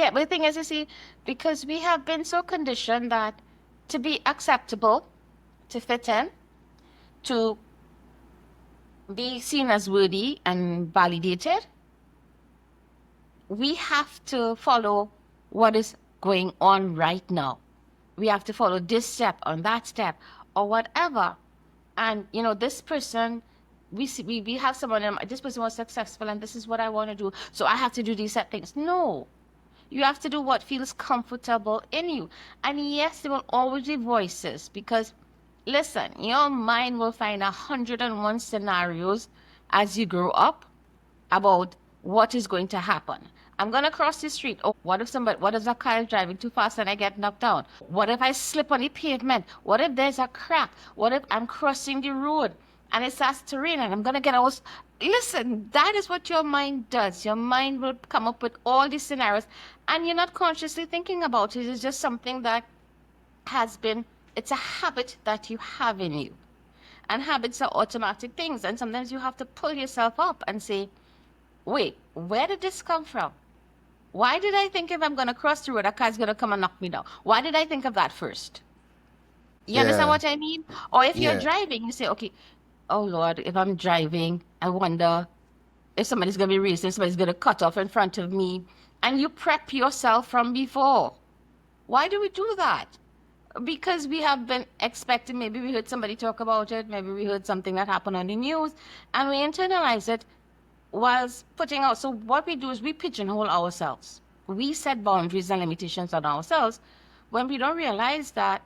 Yeah, but the thing is, you see, because we have been so conditioned that to be acceptable, to fit in, to be seen as worthy and validated, we have to follow what is going on right now. We have to follow this step on that step or whatever. And this person, we have someone, this person was successful and this is what I want to do. So I have to do these set things. No. You have to do what feels comfortable in you. And yes, there will always be voices because, listen, your mind will find 101 scenarios as you grow up about what is going to happen. I'm going to cross the street. Oh, what if a car is driving too fast and I get knocked down? What if I slip on the pavement? What if there's a crack? What if I'm crossing the road and it starts to rain and I'm going to get out? Listen, that is what your mind does. Your mind will come up with all these scenarios and you're not consciously thinking about it. It's just something that it's a habit that you have in you. And habits are automatic things. And sometimes you have to pull yourself up and say, wait, where did this come from? Why did I think if I'm going to cross the road, a car's going to come and knock me down? Why did I think of that first? You understand Yeah, what I mean? Or if you're yeah. driving, you say, okay, oh Lord, if I'm driving, I wonder if somebody's going to be racing, somebody's going to cut off in front of me. And you prep yourself from before. Why do we do that? Because we have been expecting, maybe we heard somebody talk about it, maybe we heard something that happened on the news, and we internalize it whilst putting out. So what we do is we pigeonhole ourselves. We set boundaries and limitations on ourselves when we don't realize that.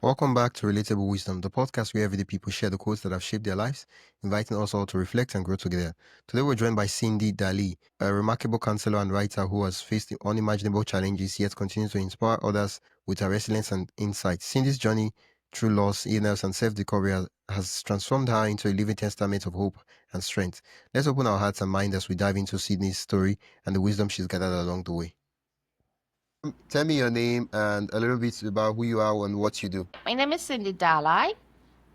Welcome back to Relatable Wisdom, the podcast where everyday people share the quotes that have shaped their lives, inviting us all to reflect and grow together. Today we're joined by Cyndee Dhalai, a remarkable counselor and writer who has faced unimaginable challenges yet continues to inspire others with her resilience and insight. Cyndee's journey through loss, illness, and self-discovery has transformed her into a living testament of hope and strength. Let's open our hearts and minds as we dive into Cyndee's story and the wisdom she's gathered along the way. Tell me your name and a little bit about who you are and what you do. My name is Cyndee Dhalai.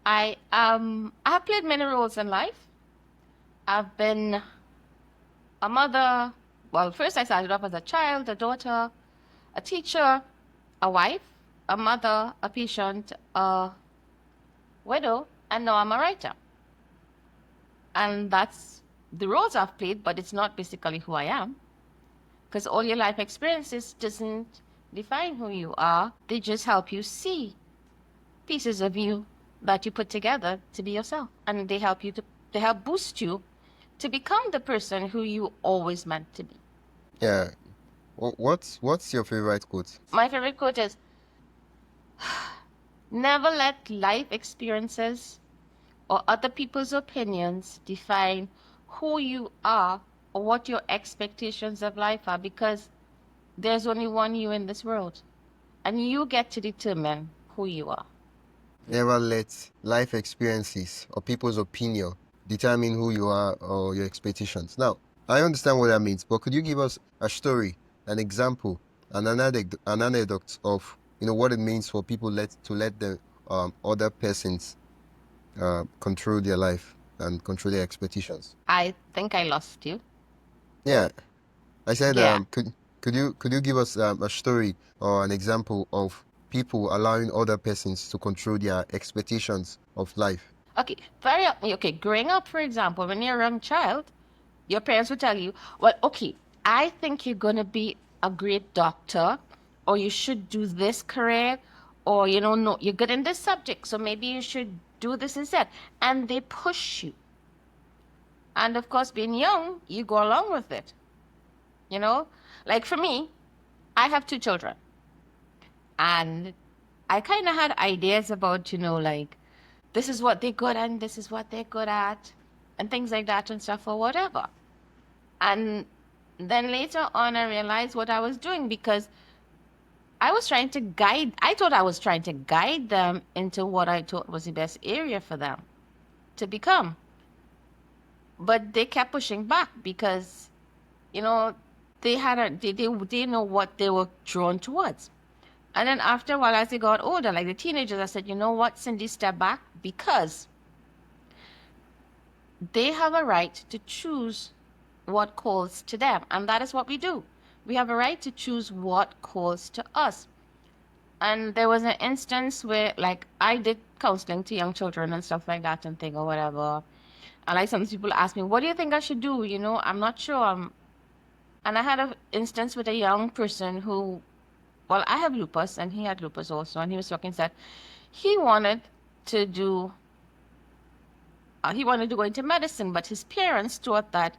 I have played many roles in life. I've been a mother. Well, first I started off as a child, a daughter, a teacher, a wife, a mother, a patient, a widow, and now I'm a writer. And that's the roles I've played, but it's not basically who I am. Because all your life experiences doesn't define who you are. They just help you see pieces of you that you put together to be yourself. And they help boost you to become the person who you always meant to be. Yeah. What's your favorite quote? My favorite quote is, never let life experiences or other people's opinions define who you are or what your expectations of life are, because there's only one you in this world and you get to determine who you are. Never let life experiences or people's opinion determine who you are or your expectations. Now, I understand what that means, but could you give us a story, an example, an anecdote of what it means for people to let the other persons control their life and control their expectations? I think I lost you. Yeah, I said Yeah. could you give us a story or an example of people allowing other persons to control their expectations of life? Okay, growing up, for example, when you're a young child, your parents will tell you, well, okay, I think you're going to be a great doctor, or you should do this career, or, no, you're good in this subject, so maybe you should do this instead. And they push you. And of course, being young, you go along with it. Like for me, I have two children. And I kind of had ideas about, like, this is what they're good at, and this is what they're good at, and things like that and stuff, or whatever. And then later on, I realized what I was doing, because I thought I was trying to guide them into what I thought was the best area for them to become. But they kept pushing back because, they know what they were drawn towards. And then after a while, as they got older, like the teenagers, I said, you know what, Cyndee, step back, because they have a right to choose what calls to them. And that is what we do. We have a right to choose what calls to us. And there was an instance where, like, I did counseling to young children and stuff like that and thing or whatever. And like some people ask me, what do you think I should do? I'm not sure. And I had an instance with a young person who, well, I have lupus and he had lupus also. And he was talking, said he wanted to do, he wanted to go into medicine, but his parents thought that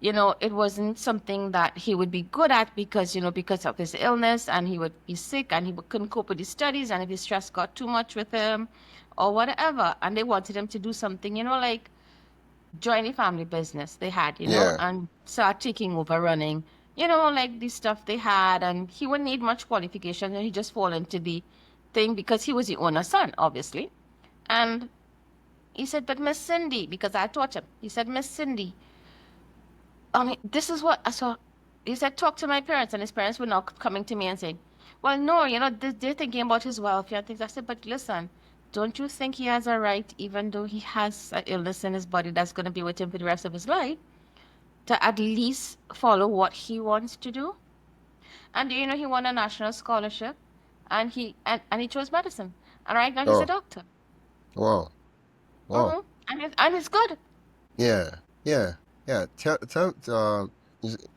it wasn't something that he would be good at because, because of his illness and he would be sick and couldn't cope with his studies and if his stress got too much with him or whatever. And they wanted him to do something, like join a family business they had, Yeah. and start taking over running, like the stuff they had. And he wouldn't need much qualification and he just fall into the thing because he was the owner's son, obviously. And he said, but Miss Cyndee, because I taught him, he said, Miss Cyndee, this is what I saw. He said, talk to my parents, and his parents were now coming to me and saying, well, no, they're thinking about his welfare and things. I said, but listen, don't you think he has a right, even though he has an illness in his body that's going to be with him for the rest of his life, to at least follow what he wants to do? And he won a national scholarship, and he chose medicine, and right now he's a Oh, doctor. wow. Wow. And it's good. Yeah, yeah, yeah.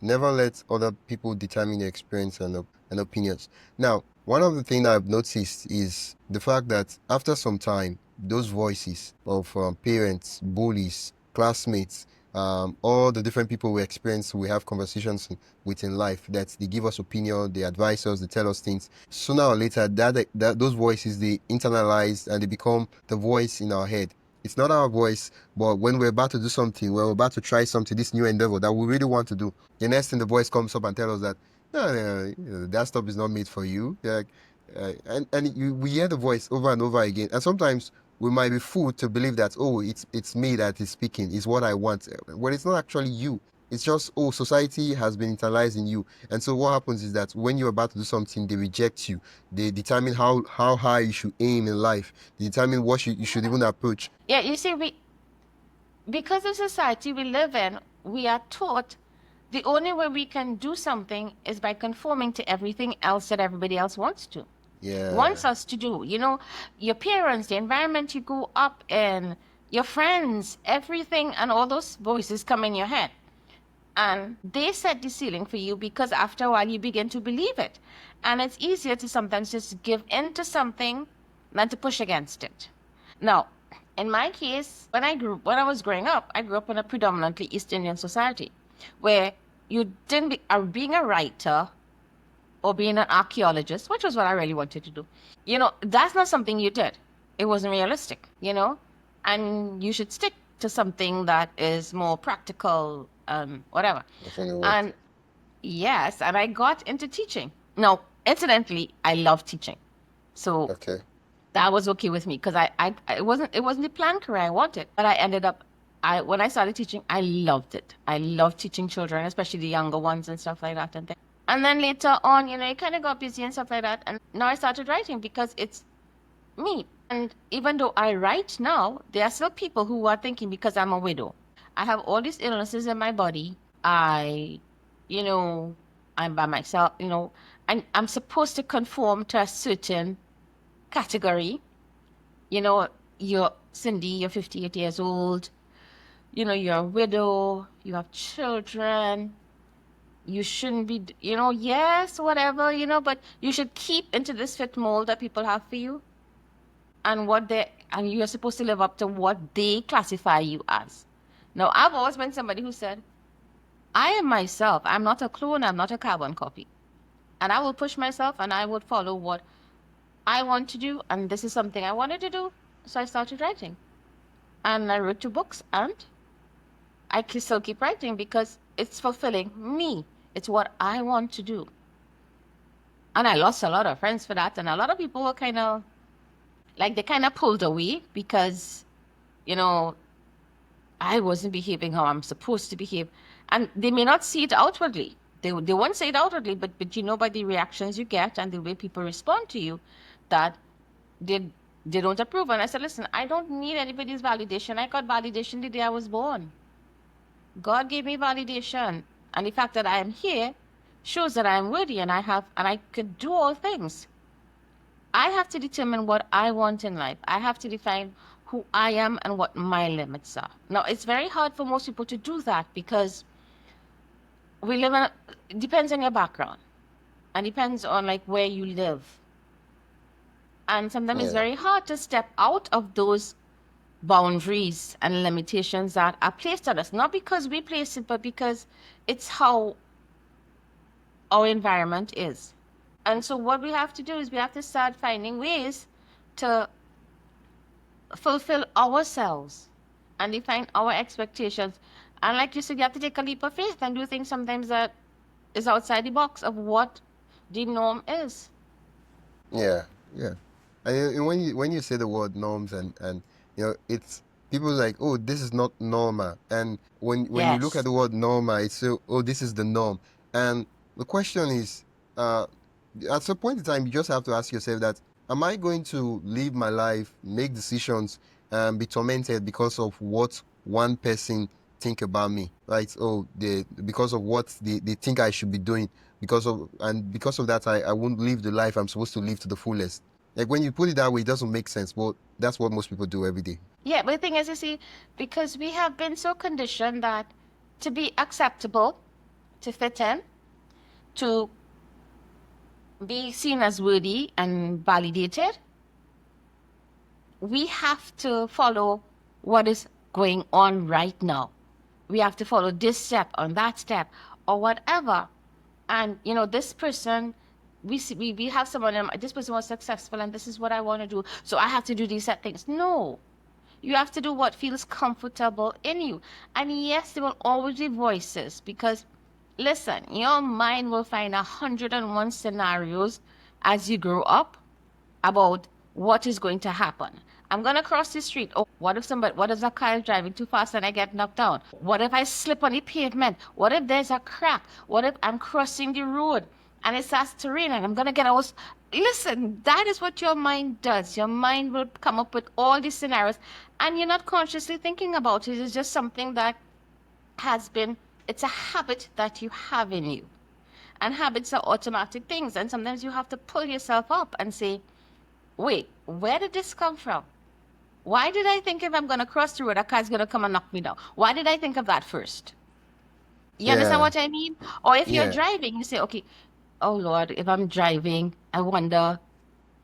Never let other people determine your experience and opinions. Now, one of the things I've noticed is the fact that after some time, those voices of parents, bullies, classmates, all the different people we have conversations with in life, that they give us opinion, they advise us, they tell us things. Sooner or later, that those voices, they internalize and they become the voice in our head. It's not our voice, but when we're about to do something, when we're about to try something, this new endeavor that we really want to do, the next thing the voice comes up and tells us that, no, no, no, that stuff is not made for you. Like, we hear the voice over and over again, and sometimes we might be fooled to believe that, oh, it's me that is speaking, it's what I want. Well, it's not actually you. It's just, oh, society has been internalized in you, and so what happens is that when you're about to do something, they reject you. They determine how high you should aim in life. They determine what you should even approach. Yeah, you see, because of society we live in, we are taught the only way we can do something is by conforming to everything else that everybody else wants Yeah. us to do. Your parents, the environment you grow up in, your friends, everything, and all those voices come in your head. And they set the ceiling for you because after a while you begin to believe it. And it's easier to sometimes just give in to something than to push against it. Now, in my case, when I was growing up, I grew up in a predominantly East Indian society where you didn't be, being a writer or being an archaeologist, which was what I really wanted to do. That's not something you did. It wasn't realistic, and you should stick to something that is more practical and whatever. Definitely work. And yes, and I got into teaching. No, incidentally, I love teaching. So Okay. that was okay with me because it wasn't the planned career I wanted, but I ended up I when I started teaching, I loved it. I love teaching children, especially the younger ones and stuff like that and things. And then later on, it kind of got busy and stuff like that. And now I started writing because it's me. And even though I write now, there are still people who are thinking because I'm a widow. I have all these illnesses in my body. You know, I'm by myself, and I'm supposed to conform to a certain category. You know, you're Cyndee, you're 58 years old, you're a widow, you have children, you shouldn't be, yes, whatever, but you should keep into this fit mold that people have for you and you're supposed to live up to what they classify you as. Now, I've always been somebody who said, I am myself. I'm not a clone, I'm not a carbon copy. And I will push myself and I would follow what I want to do. And this is something I wanted to do. So I started writing. And I wrote 2 books and I can still keep writing because it's fulfilling me. It's what I want to do. And I lost a lot of friends for that. And a lot of people were kind of like, they kind of pulled away because, you know, I wasn't behaving how I'm supposed to behave. And they may not see it outwardly. They won't say it outwardly, but by the reactions you get and the way people respond to you, that they they don't approve. And I said, listen, I don't need anybody's validation. I got validation the day I was born. God gave me validation. And the fact that I am here shows that I'm worthy and I could do all things. I have to determine what I want in life. I have to define who I am and what my limits are. Now, it's very hard for most people to do that because we live in it depends on your background and depends on like where you live. And sometimes it's Yeah. very hard to step out of those boundaries and limitations that are placed on us, not because we place it, but because it's how our environment is. And so, what we have to do is we have to start finding ways to fulfill ourselves and define our expectations. And, like you said, you have to take a leap of faith and do things sometimes that is outside the box of what the norm is. Yeah, yeah. And when you say the word norms and it's people like, oh, this is not normal. And when you look at Yes. the word normal, it's so, oh, this is the norm. And the question is, uh, at some point in time, you just have to ask yourself that, am I going to live my life, make decisions, and be tormented because of what one person think about me, right? Oh, because of what they think I should be doing because of that I won't live the life I'm supposed to live to the fullest. Like when you put it that way, it doesn't make sense, but that's what most people do every day. Yeah, but the thing is, you see, because we have been so conditioned that to be acceptable, to fit in, to be seen as worthy and validated, we have to follow what is going on right now. We have to follow this step on that step or whatever. And this person, we have someone, this person was successful and this is what I want to do. So I have to do these set things. No. You have to do what feels comfortable in you. And yes, there will always be voices because listen, your mind will find 101 scenarios as you grow up about what is going to happen. I'm gonna cross the street. Oh, what if a car is driving too fast and I get knocked down? What if I slip on the pavement? What if there's a crack? What if I'm crossing the road and it starts to rain and I'm gonna get out? Listen, that is what your mind does. Your mind will come up with all these scenarios and you're not consciously thinking about it. It's just something that has been, it's a habit that you have in you. And habits are automatic things. And sometimes you have to pull yourself up and say, wait, where did this come from? Why did I think if I'm going to cross the road, a car's going to come and knock me down? Why did I think of that first? You understand Yeah, what I mean? Or if you're yeah, driving, you say, okay, oh Lord, if I'm driving, I wonder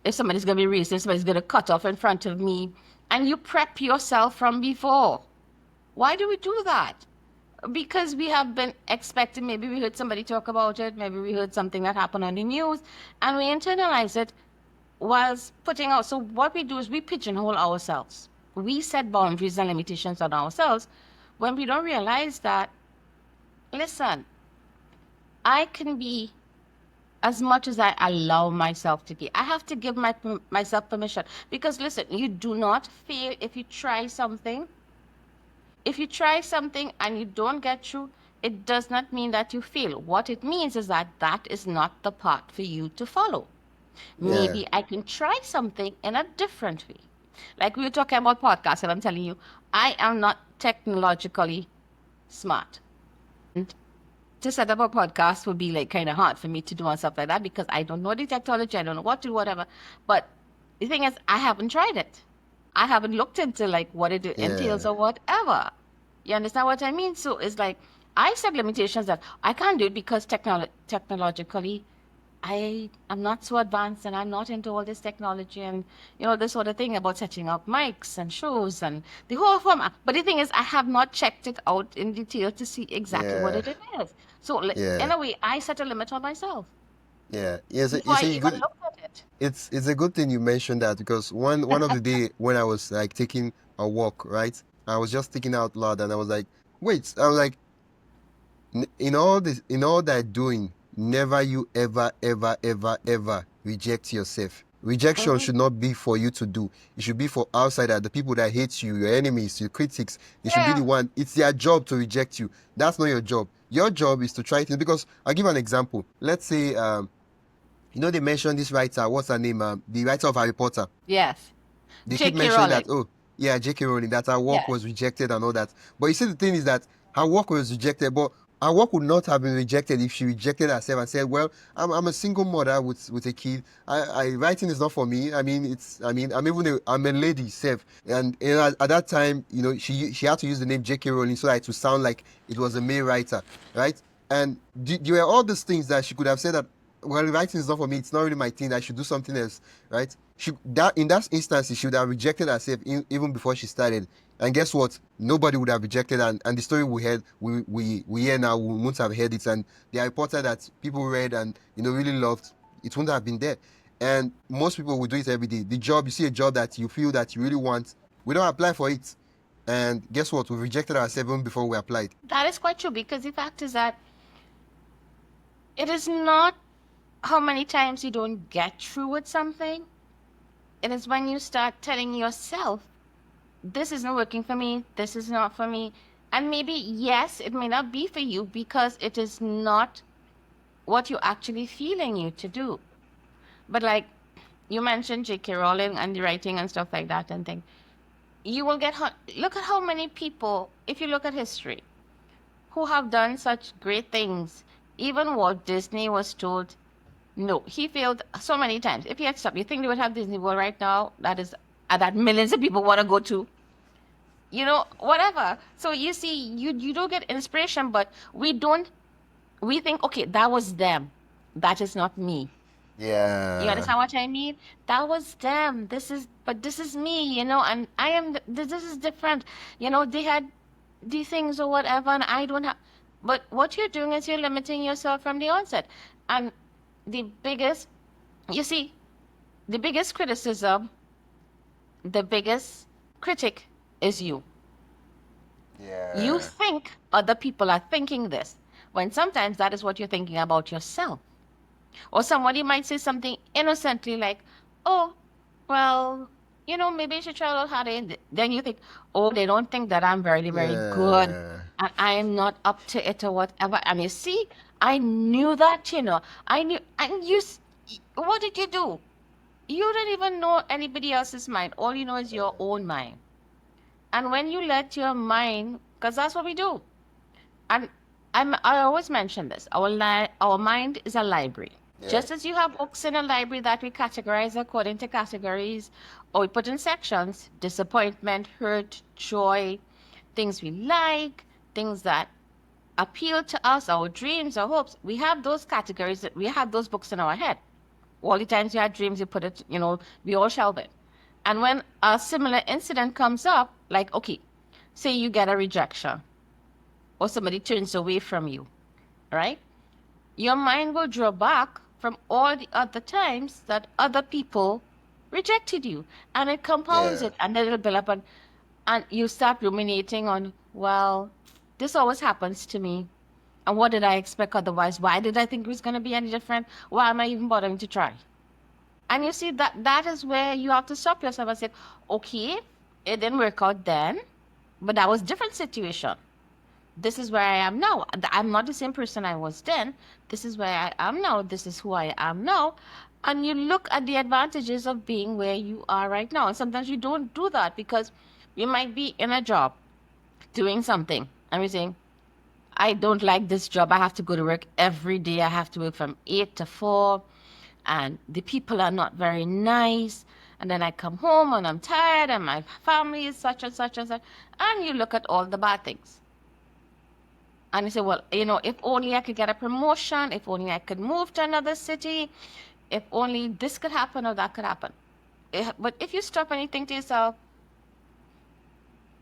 if somebody's going to be racing, somebody's going to cut off in front of me. And you prep yourself from before. Why do we do that? Because we have been expecting, maybe we heard somebody talk about it, maybe we heard something that happened on the news, and we internalize it whilst putting out. So what we do is we pigeonhole ourselves. We set boundaries and limitations on ourselves when we don't realize that, listen, I can be as much as I allow myself to be. I have to give myself permission because listen, you do not fail if you try something. If you try something and you don't get through, it does not mean that you fail. What it means is that that is not the path for you to follow. yeah, Maybe I can try something in a different way. Like we were talking about podcasts, and I'm telling you, I am not technologically smart. And to set up a podcast would be like kind of hard for me to do and stuff like that because I don't know the technology, I don't know what to do, whatever. But the thing is, I haven't tried it. I haven't looked into like what it entails yeah, or whatever. You understand what I mean? So it's like I set limitations that I can't do it because technologically I am not so advanced and I'm not into all this technology and this sort of thing about setting up mics and shows and the whole format. But the thing is, I have not checked it out in detail to see exactly what yeah, it is. So in yeah, a way, I set a limit on myself yeah. Yes, before you I see, even good. looked at it. It's a good thing you mentioned that because one of the day when I was like taking a walk, right, I was just thinking out loud and I was like, wait, I was like, in all that doing, never you ever reject yourself. Rejection Hmm. should not be for you to do. It should be for outsider, the people that hate you, your enemies, your critics. They should be Yeah. the one. It's their job to reject you. That's not your job. Your job is to try things. Because I'll give an example. Let's say, they mentioned this writer. What's her name? The writer of Harry Potter. Yes. They keep J.K. mentioning that, Rowling. oh, yeah, J.K. Rowling, that her work Yes. was rejected and all that. But you see, the thing is that her work was rejected, but her work would not have been rejected if she rejected herself and said, "Well, I'm a single mother with a kid. Writing is not for me. I'm a lady, self." And at that time, she had to use the name J.K. Rowling so that it would sound like it was a male writer, right? And there were all these things that she could have said that, well, writing is not for me. It's not really my thing. I should do something else, right? In that instance, she would have rejected herself even before she started. And guess what? Nobody would have rejected, and the story we hear now, we wouldn't have heard it. And the reporter that people read and really loved, it wouldn't have been there. And most people will do it every day. The job, you see a job that you feel that you really want, we don't apply for it. And guess what? We rejected ourselves even before we applied. That is quite true, because the fact is that it is not how many times you don't get through with something. It is when you start telling yourself, this isn't working for me, this is not for me. And maybe, yes, it may not be for you because it is not what you're actually feeling you to do. But like you mentioned J.K. Rowling and the writing and stuff like that and thing, you will get, look at how many people, if you look at history, who have done such great things. Even Walt Disney was told, no, he failed so many times. If he had stopped, you think they would have Disney World right now? That millions of people want to go to. Whatever. So you see, you don't get inspiration, but we don't. We think, okay, that was them. That is not me. You Yeah. understand what I mean? That was them. But this is me, and I am, this is different. They had these things or whatever, and I don't have. But what you're doing is you're limiting yourself from the onset. And the biggest, you see, the biggest criticism, the biggest critic is you. You Yeah. think other people are thinking this, when sometimes that is what you're thinking about yourself. Or somebody might say something innocently like, oh, well, maybe you should try a little harder. And then you think, oh, they don't think that I'm very, very good Yeah. and I am not up to it or whatever. And you see, I knew that, I knew. And what did you do? You don't even know anybody else's mind. All you know is your own mind. And when you let your mind, because that's what we do. And I always mention this. Our mind is a library. Yeah. Just as you have books in a library that we categorize according to categories, or we put in sections: disappointment, hurt, joy, things we like, things that appeal to us, our dreams, our hopes. We have those categories, that we have those books in our head. All the times you had dreams, you put it, we all shelve it. And when a similar incident comes up, like, okay, say you get a rejection or somebody turns away from you, right? Your mind will draw back from all the other times that other people rejected you, and it compounds Yeah. it, and then it'll build up, and you start ruminating on, well, this always happens to me, and what did I expect otherwise? Why did I think it was going to be any different? Why am I even bothering to try? And you see, that is where you have to stop yourself and say, okay, it didn't work out then, but that was different situation. This is where I am now. I'm not the same person I was then. This is where I am now. This is who I am now. And you look at the advantages of being where you are right now. And sometimes you don't do that because you might be in a job doing something and you're saying, I don't like this job. I have to go to work every day. I have to work from 8 to 4. And the people are not very nice. And then I come home and I'm tired and my family is such and such and such. And you look at all the bad things. And you say, well, if only I could get a promotion, if only I could move to another city, if only this could happen or that could happen. But if you stop and you think to yourself,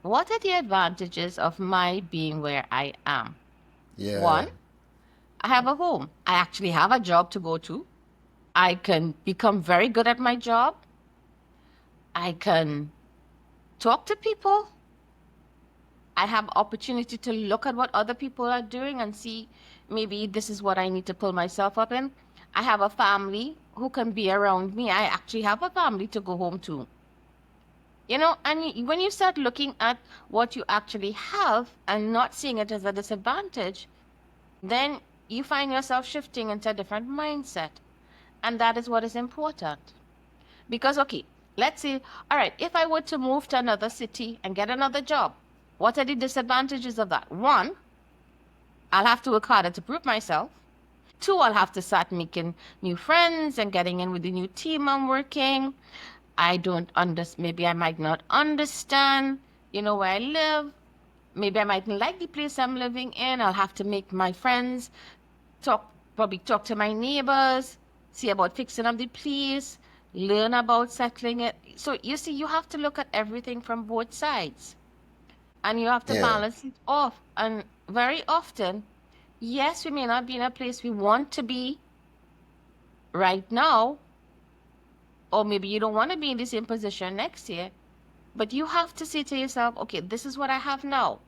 what are the advantages of my being where I am? Yeah. One, I have a home. I actually have a job to go to. I can become very good at my job. I can talk to people. I have opportunity to look at what other people are doing and see, maybe this is what I need to pull myself up in. I have a family who can be around me. I actually have a family to go home to. And when you start looking at what you actually have and not seeing it as a disadvantage, then you find yourself shifting into a different mindset. And that is what is important. Because, okay, let's say, all right, if I were to move to another city and get another job, what are the disadvantages of that? One, I'll have to work harder to prove myself. Two, I'll have to start making new friends and getting in with the new team I'm working. I don't understand. Maybe I might not understand, where I live. Maybe I mightn't like the place I'm living in. I'll have to make my friends probably talk to my neighbors, see about fixing up the place, learn about settling it. So you see, you have to look at everything from both sides and you have to Yeah. balance it off. And very often, yes, we may not be in a place we want to be right now, or maybe you don't want to be in the same position next year, but you have to say to yourself, okay, this is what I have now.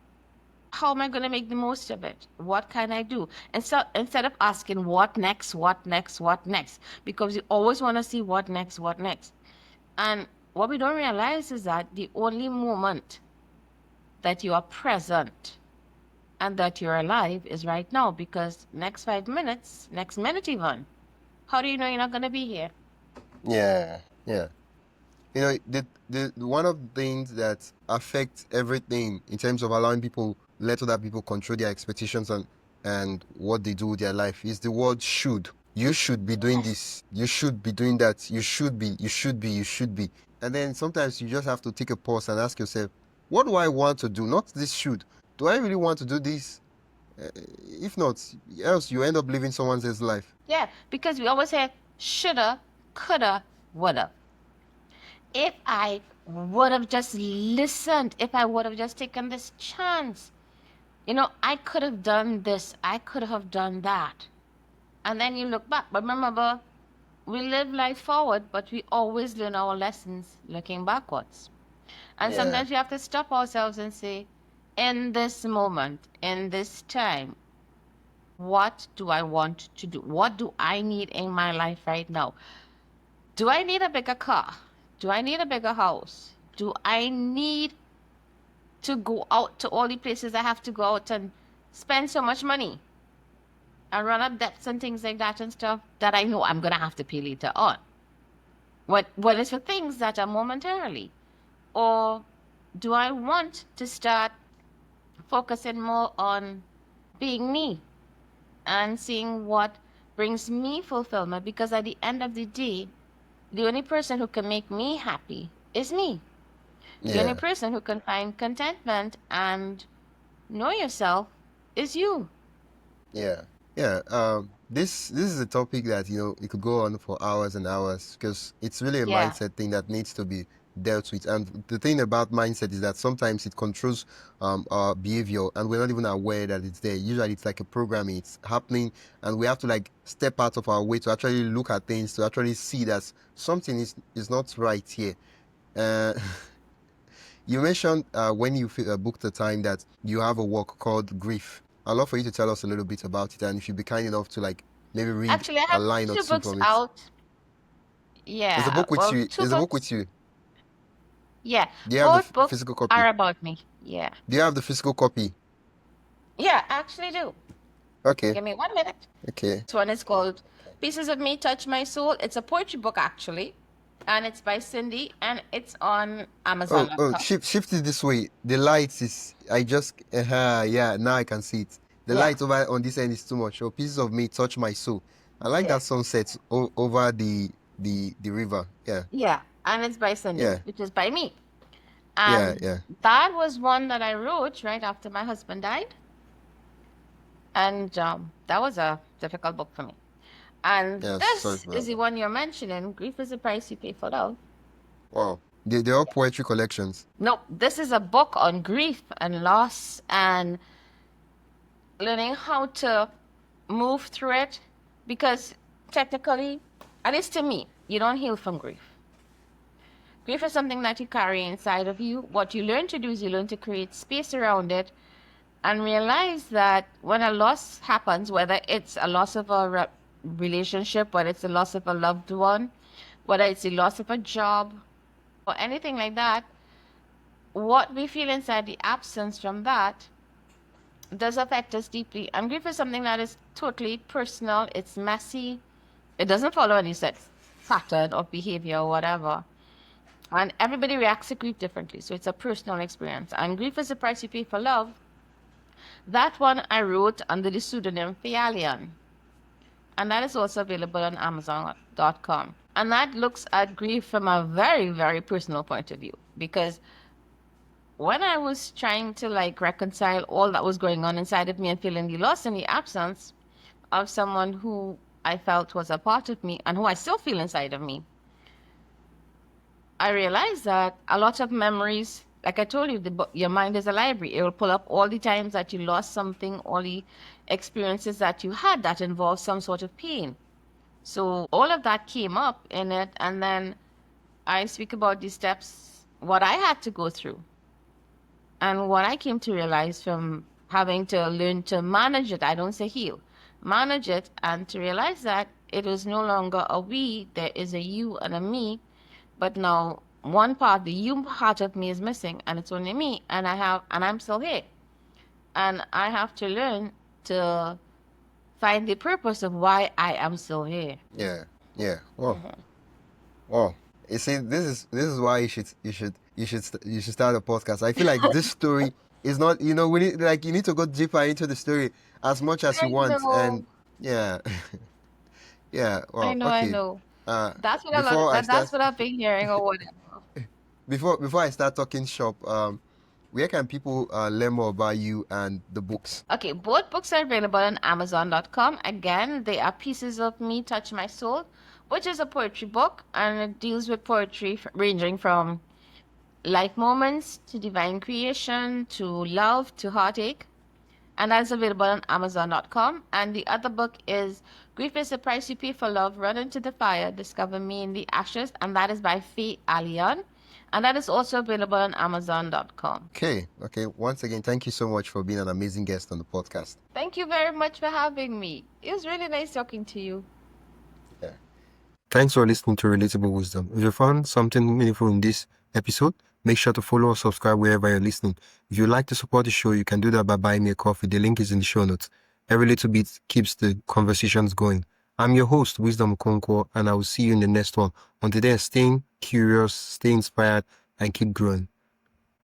How am I going to make the most of it? What can I do? And so instead of asking what next, what next, what next, because you always want to see what next, what next. And what we don't realize is that the only moment that you are present and that you're alive is right now, because next 5 minutes, next minute even, how do you know you're not going to be here? Yeah. Yeah. You know, the one of the things that affects everything in terms of allowing people, let other people control their expectations and what they do with their life is the word should. You should be doing Yes. this. You should be doing that. You should be. You should be. You should be. And then sometimes you just have to take a pause and ask yourself, what do I want to do? Not this should. Do I really want to do this? If not, else you end up living someone else's life. Yeah, because we always say shoulda, coulda, woulda. If I would have just listened, if I would have just taken this chance, I could have done this, I could have done that. And then you look back. But remember, we live life forward, but we always learn our lessons looking backwards. And Yeah. sometimes we have to stop ourselves and say, in this moment, in this time, what do I want to do? What do I need in my life right now? Do I need a bigger car? Do I need a bigger house? Do I need to go out to all the places I have to go out and spend so much money and run up debts and things like that and stuff that I know I'm gonna have to pay later on? What is for things that are momentarily? Or do I want to start focusing more on being me and seeing what brings me fulfillment? Because at the end of the day, the only person who can make me happy is me. The only Yeah. person who can find contentment and know yourself is you. Yeah, yeah. This is a topic that it could go on for hours and hours because it's really a Yeah. mindset thing that needs to be dealt with. And the thing about mindset is that sometimes it controls our behavior, and we're not even aware that it's there. Usually, it's like a programming. It's happening, and we have to like step out of our way to actually look at things to actually see that something is not right here. Uh, You mentioned when you booked the time that you have a work called Grief. I'd love for you to tell us a little bit about it, and if you'd be kind enough to like maybe read Actually, I a have line or two two books from it. out. Is the Yeah. book with Well, you? two Is the book books. with you? Yeah. Do you have the Both books physical are copy? about me. Yeah. Do you have the physical copy? Yeah, I actually do. Okay, Give me 1 minute. okay. This one is called Pieces of Me Touch My Soul. It's a poetry book, actually. And it's by Cyndee, and it's on Oh, Amazon.com. shift it this way. The light is. I just. Yeah. Now I can see it. The Yeah. light over on this end is too much. Oh, pieces of me touch my soul. I like Yeah. that sunset over the river. Yeah, Yeah. And it's by Cyndee, yeah, which is by me. yeah, And yeah. that was one that I wrote right after my husband died. And that was a difficult book for me. And Yeah, sorry this for is that. the one you're mentioning. Grief is the price you pay for love. Wow. They're all poetry collections. No, this is a book on grief and loss and learning how to move through it. Because technically, at least to me, you don't heal from grief. Grief is something that you carry inside of you. What you learn to do is you learn to create space around it and realize that when a loss happens, whether it's a loss of a relationship, whether it's a loss of a loved one, whether it's the loss of a job, or anything like that, what we feel inside the absence from that does affect us deeply. And grief is something that is totally personal, it's messy, it doesn't follow any set pattern of behavior or whatever. And everybody reacts to grief differently. So it's a personal experience. And grief is the price you pay for love. That one I wrote under the pseudonym Fialian, and that is also available on Amazon.com. And that looks at grief from a very, very personal point of view, because when I was trying to like reconcile all that was going on inside of me and feeling the loss and the absence of someone who I felt was a part of me and who I still feel inside of me, I realized that a lot of memories, like I told you, your mind is a library. It will pull up all the times that you lost something, all the experiences that you had that involved some sort of pain. So all of that came up in it, and then I speak about the steps, what I had to go through, and what I came to realize from having to learn to manage it. I don't say heal, manage it, and to realize that it was no longer a we, there is a you and a me, but now one part, the you part of me is missing, and it's only me, and I'm still here, and I have to learn to find the purpose of why I am still here. Yeah, yeah. Well, well. You see, this is why you should start a podcast. I feel like this story is not, we need, like, you need to go deeper into the story as much as you I want, know, and yeah, yeah. I Well, know, I okay. know. Uh, That's what a lot before of, I that's start, what I've been hearing or whatever. before I start talking shop, where can people learn more about you and the books? Okay, both books are available on Amazon.com. Again, they are Pieces of Me Touch My Soul, which is a poetry book, and it deals with poetry ranging from life moments to divine creation to love to heartache. And that's available on Amazon.com. And the other book is Grief is the Price You Pay for Love, Run Into the Fire, Discover Me in the Ashes, and that is by Faye Alian. And that is also available on Amazon.com. Okay, okay. Once again, thank you so much for being an amazing guest on the podcast. Thank you very much for having me. It was really nice talking to you. Yeah. Thanks for listening to Relatable Wisdom. If you found something meaningful in this episode, make sure to follow or subscribe wherever you're listening. If you'd like to support the show, you can do that by buying me a coffee. The link is in the show notes. Every little bit keeps the conversations going. I'm your host, Wisdom Okonkwo, and I will see you in the next one. Until then, stay curious, stay inspired, and keep growing.